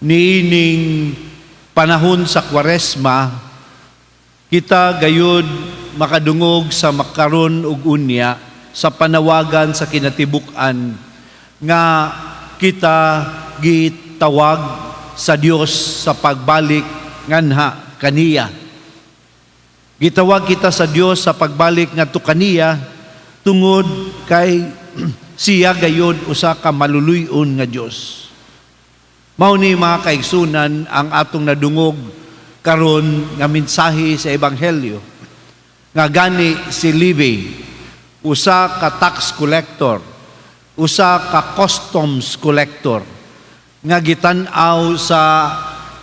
niining panahon sa Kwaresma, kita gayud makadungog sa makaron ug unya sa panawagan sa kinatibuk-an nga kita gitawag sa Dios sa pagbalik nganha kaniya. Gitawag kita sa Dios sa pagbalik ngadto kaniya tungod kay siya gayud usa ka maluluy-on nga Dios. Mao ni mga kaigsunan ang atong nadungog karon nga mensahe sa ebanghelyo nga gani si Levi, usa ka tax collector, usa ka customs collector nga gitan-aw sa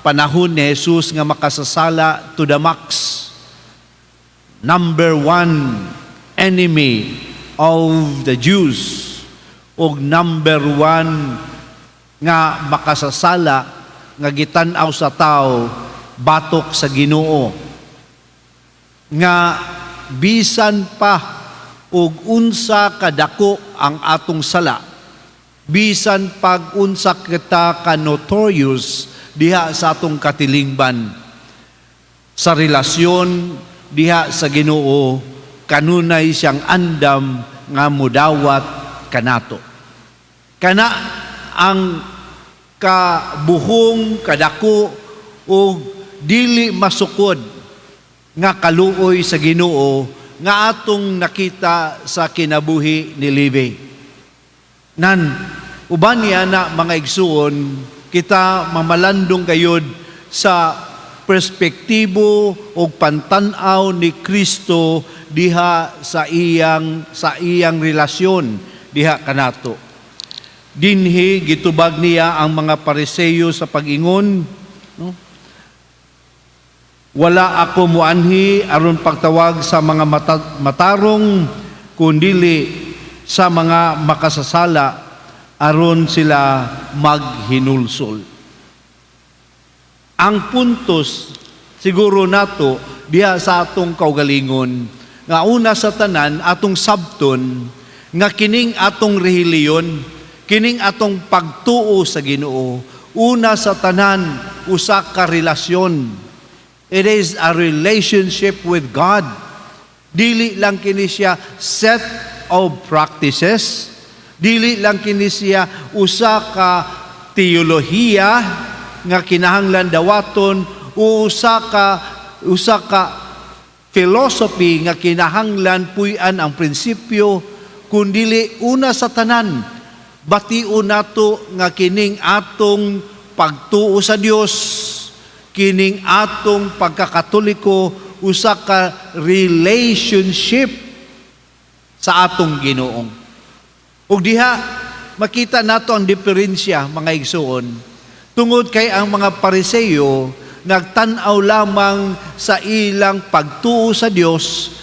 panahon ni Jesus nga makasasala to the max. Number one enemy of the Jews o number one nga makasasala nga gitan-aw sa tao batok sa Ginoo nga bisan pa og unsa kadako ang atong sala, bisan pag unsa kita ka notorious diha sa atong katilingban sa relasyon diha sa Ginoo, kanunay siyang andam nga mudawat kanato. Kana ang kabuhong kadako o dili masukod nga kaluoy sa Ginoo nga atong nakita sa kinabuhi ni Levi. Nan uban niya na mga igsuon, kita mamalandong gayud sa perspektibo o pantan-aw ni Kristo diha sa iyang relasyon diha kanato. Dinhi gitubag niya ang mga Pariseo sa pag-ingon, no? Wala ako muanhi aron pagtawag sa mga matarong kundili sa mga makasasala aron sila maghinulsol. Ang puntos siguro nato diha sa atong kaugalingon nga una sa tanan atong sabton nga kining atong relihiyon, kining atong pagtuo sa Ginoo, una sa tanan usa ka relasyon. It is a relationship with God. Dili lang kini siya set of practices, dili lang kini siya usa ka teolohiya nga kinahanglan dawaton, usa ka philosophy nga kinahanglan puy-an ang prinsipyo, kundili una sa tanan bation nato nga kining atong pagtuo sa Dios, kining atong pagkakatoliko usa ka relationship sa atong Ginoong. Ug diha makita nato ang diferensya mga igsuon, tungod kay ang mga Pariseo nagtan-aw lamang sa ilang pagtuo sa Dios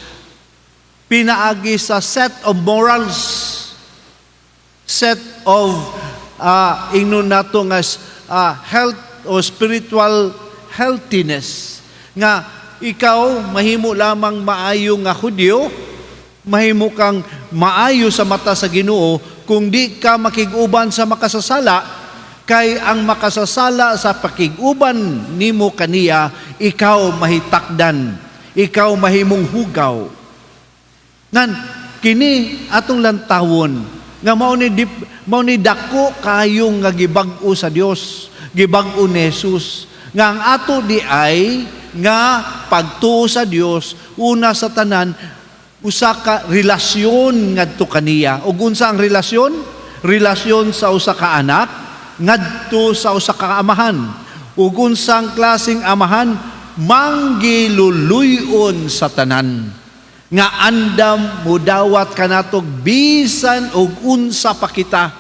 pinaagi sa set of morals, set of ingnon nato nga health o spiritual healthiness, nga ikaw mahimo lamang maayo nga Hudyo, mahimo kang maayo sa mata sa Ginoo kung di ka makig-uban sa makasasala, kay ang makasasala sa pakig-uban nimo kaniya, ikaw mahitakdan, ikaw mahimong hugaw. Nan kini atong lantawon nga mao ni dako kayong nga gibag-o sa Dios, gibag-o ni Jesus, nga ang ato di ay nga pagtuo sa Dios una sa tanan usa ka relasyon ngadto kaniya. Ug unsa ang relasyon? Relasyon sa usa ka anak ngadto sa usa ka amahan. Ug unsang klaseng amahan? Manggiluluy-on sa tanan nga andam mudawat kanatog bisan og unsa pa kita,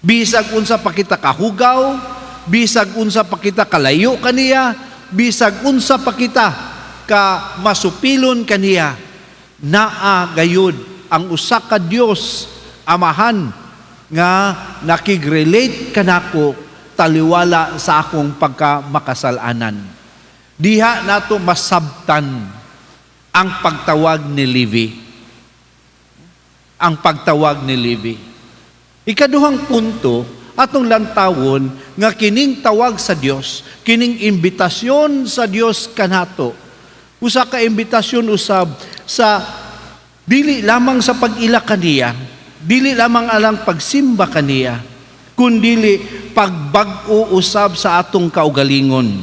bisag unsa pa kita kahugaw, bisag unsa pa kita kalayo kaniya, bisag unsa pa kita ka masupilon kaniya, naa gayud ang usa ka Dios amahan nga nakig-relate kanako taliwala sa akong pagkamakasalanan. Diha nato masabtan ang pagtawag ni Levi. Ang pagtawag ni Levi. Ikaduhang punto, atong lantawon nga kining tawag sa Dios, kining imbitasyon sa Dios kanato. Usa ka imbitasyon usab sa dili lamang sa pag-ila kaniya, dili lamang alang pagsimba kaniya, kundili pagbag-o usab sa atong kaugalingon.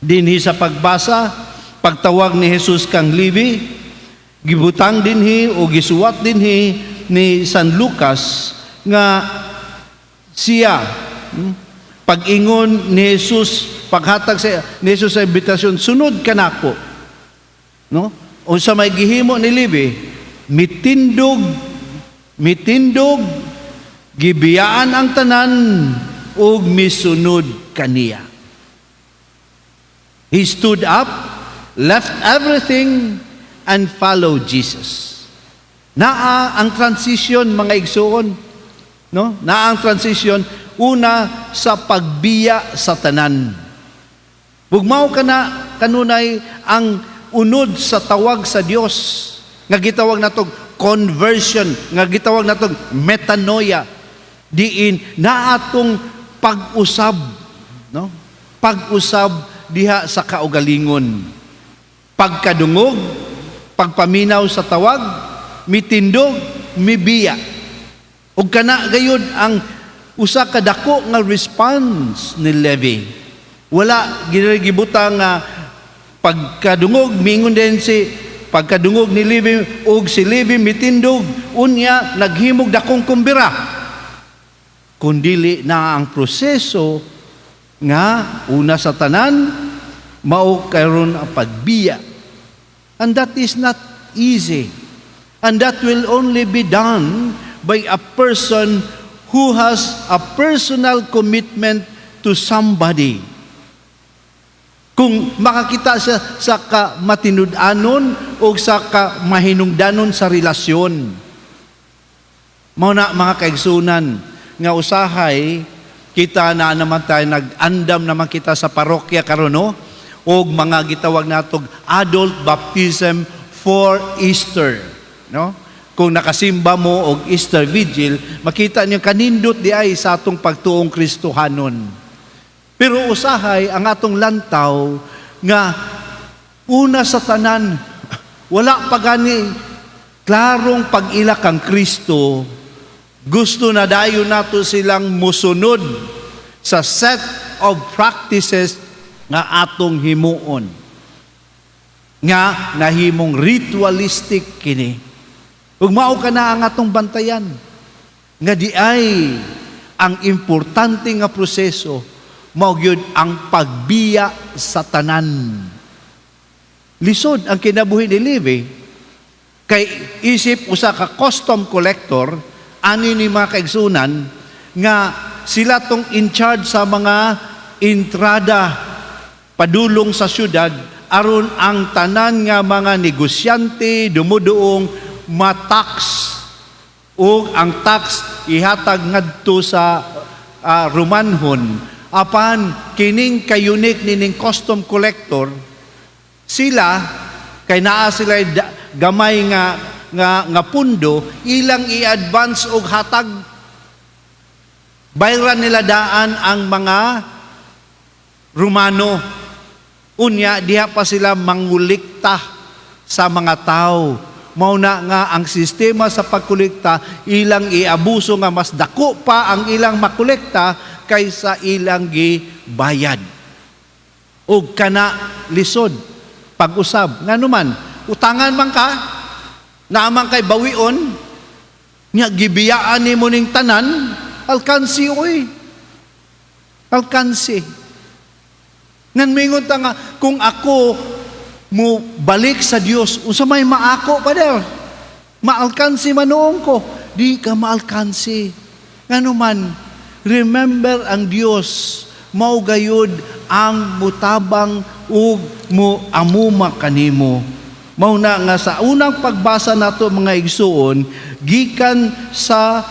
Dinhi sa pagbasa, pagtawag ni Jesus kang Levi, gibutang dinhi o gisuwat dinhi ni San Lucas nga siya pag-ingon ni Jesus, paghatag ni Jesus sa imbitasyon, sunod ka nako. No? O sa may gihimo ni Levi, mitindog, gibiyaan ang tanan, ug misunod kaniya. He stood up, left everything, and followed Jesus. Naa ang transition, mga igsoon. No? Naa ang transition, una sa pagbiya sa tanan. Bugmaw ka na kanunay ang unod sa tawag sa Dios, nga gitawag natog conversion, nga gitawag natog metanoia, diin na atong pag-usab, no? Pag-usab diha sa kaugalingon, pagkadungog, pagpaminaw sa tawag, mitindog, mibiya. Ug kana gayud ang usa ka dako nga response ni Levi. Wala ginigibutang nga pagkadungog, mingon din si pagkadungog ni Levi, ug si Levi mitindog, unya naghimog dakong kumbira. Kundili na ang proseso nga una sa tanan, mao karon ang pagbiya. And that is not easy. And that will only be done by a person who has a personal commitment to somebody. Kung makakita siya sa kamatinud-anon o sa kamahinungdanon sa relasyon. Mao na mga kaigsunan nga usahay, kita na naman tayo, nag-andam naman kita sa parokya karon, no? O mga gitawag natog adult baptism for Easter, no? Kung nakasimba mo og Easter Vigil, makita niyo kanindot di ay sa atong pagtuong Kristohanon. Pero usahay ang atong lantaw nga una sa tanan, wala pa gani klarong pag-ila kang Kristo, gusto na dayon nato silang musunod sa set of practices nga atong himuon, nga nahimong ritualistic kini. Ug mao ka na ang atong bantayan, nga di ay ang importante nga proseso, mao gyud ang pagbiya sa tanan. Lisod ang kinabuhi ni Levi, kay isip usa ka custom collector, ani ni mga kaigsunan, nga sila tong in charge sa mga entrada padulong sa syudad, aron ang tanan nga mga negosyante dumuduong ma-tax, o ang tax ihatag ngadto sa Romanhon. Apan kining kayunik nining custom collector, sila kay naa sila gamay nga pundo, ilang i-advance og hatag. Bayran nila daan ang mga Romano. Unya diha pa sila mangulikta sa mga tao. Mao na nga ang sistema sa pagkolekta, ilang iabuso nga mas dako pa ang ilang makolekta kaysa ilang gibayad. Og kana lisod pag-usab nganuman utangan man ka, naamang kay bawion, nya gibiyaan nimo ning tanan, alkansi oy. Alkansi. Ngan mingon ta nga kung ako mo balik sa Dios, unsa may maako pa der? Maalkansi manoong ko, di ka maalkansi. Nganuman, remember ang Dios, mao gayud ang mutabang ug mo amuma kanimo. Mao na nga sa unang pagbasa nato mga igsuon, gikan sa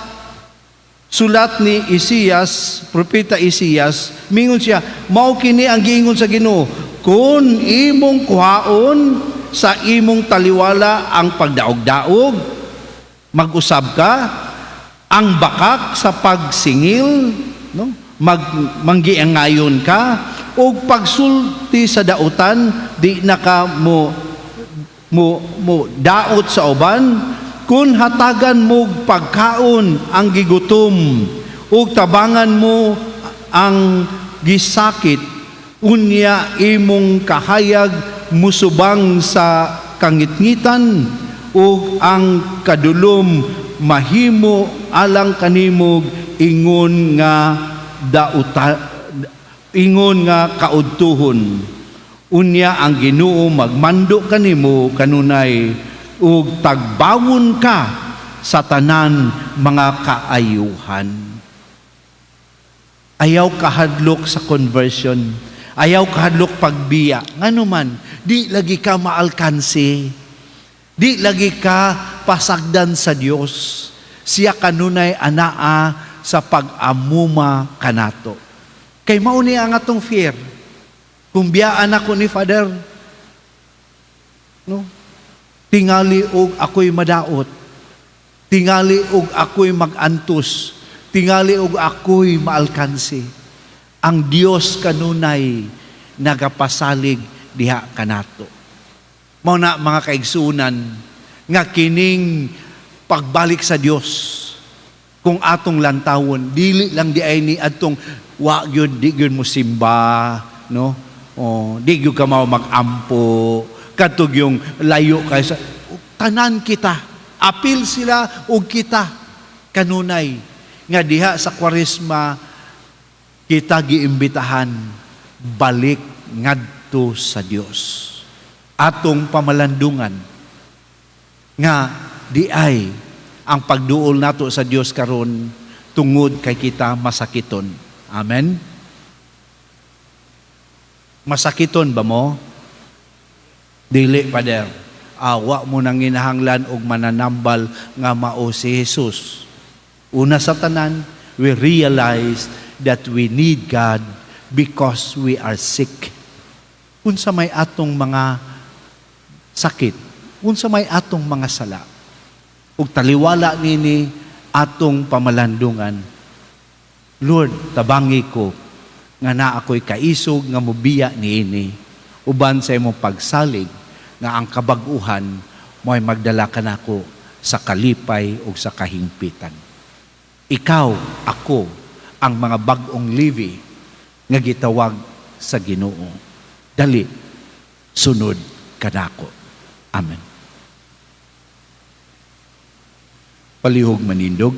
sulat ni Isaias, propeta Isaias, mingon siya, mao kini ang giingon sa Ginoo, kun imong kuhaon sa imong taliwala ang pagdaog-daog, mag-usab ka, ang bakak sa pagsingil, no? Manggiangayon ka, o pagsulti sa dautan, di na ka mo daot sa uban, kun hatagan mo pagkaon ang gigutom, o tabangan mo ang gisakit, unya imong kahayag musubang sa kangitngitan, o ang kadulom mahimo alang kanimog ingon nga ingon nga kaudtuhon. Unya ang Ginoo magmando kanimo kanunay, ug tagbawon ka sa tanan mga kaayuhan. Ayaw kahadlok sa conversion, ayaw kahadlok pagbiya. Ngano man, di lagi ka maalkansi, di lagi ka pasagdan sa Dios. Siya kanunay anaa sa pag-amuma kanato. Kay mauni ang atong fear. Kung biyaan ako ni Father, no? Tingali og ako'y madaot. Tingali og ako'y magantos. Tingali og ako'y maalkansi. Ang Dios kanunay nagapasalig diha kanato. Mao na mga kaigsunan nga kining pagbalik sa Dios, kung atong lantawon, dili lang di ay ni atong wa gyud di gyud mo simba, no? O di gyud ka mao magampo, katug yung layo kay sa tanan kita. Apil sila og kita kanunay nga diha sa Kwaresma kita giimbitahan balik ngadto sa Dios. Atong pamalandungan nga di ay ang pagduol nato sa Dios karon tungod kay kita masakiton. Amen? Masakiton ba mo? Dili, Pader. Awa mo nang ginahanglan og mananambal nga mao si Jesus. Una sa tanan, we realize that we need God because we are sick. Unsa may atong mga sakit, unsa may atong mga sala, ug taliwala nini atong pamalandungan. Lord, tabangi ko nga na ako'y kaisog nga mubiya niini, uban sa imong pagsalig nga ang kabag-uhan mo'y magdala ka nako sa kalipay ug sa kahingpitan. Ikaw, ako, ang mga bag-ong livi nga gitawag sa Ginoo. Dali, sunod kanako. Amen. Palihog manindog.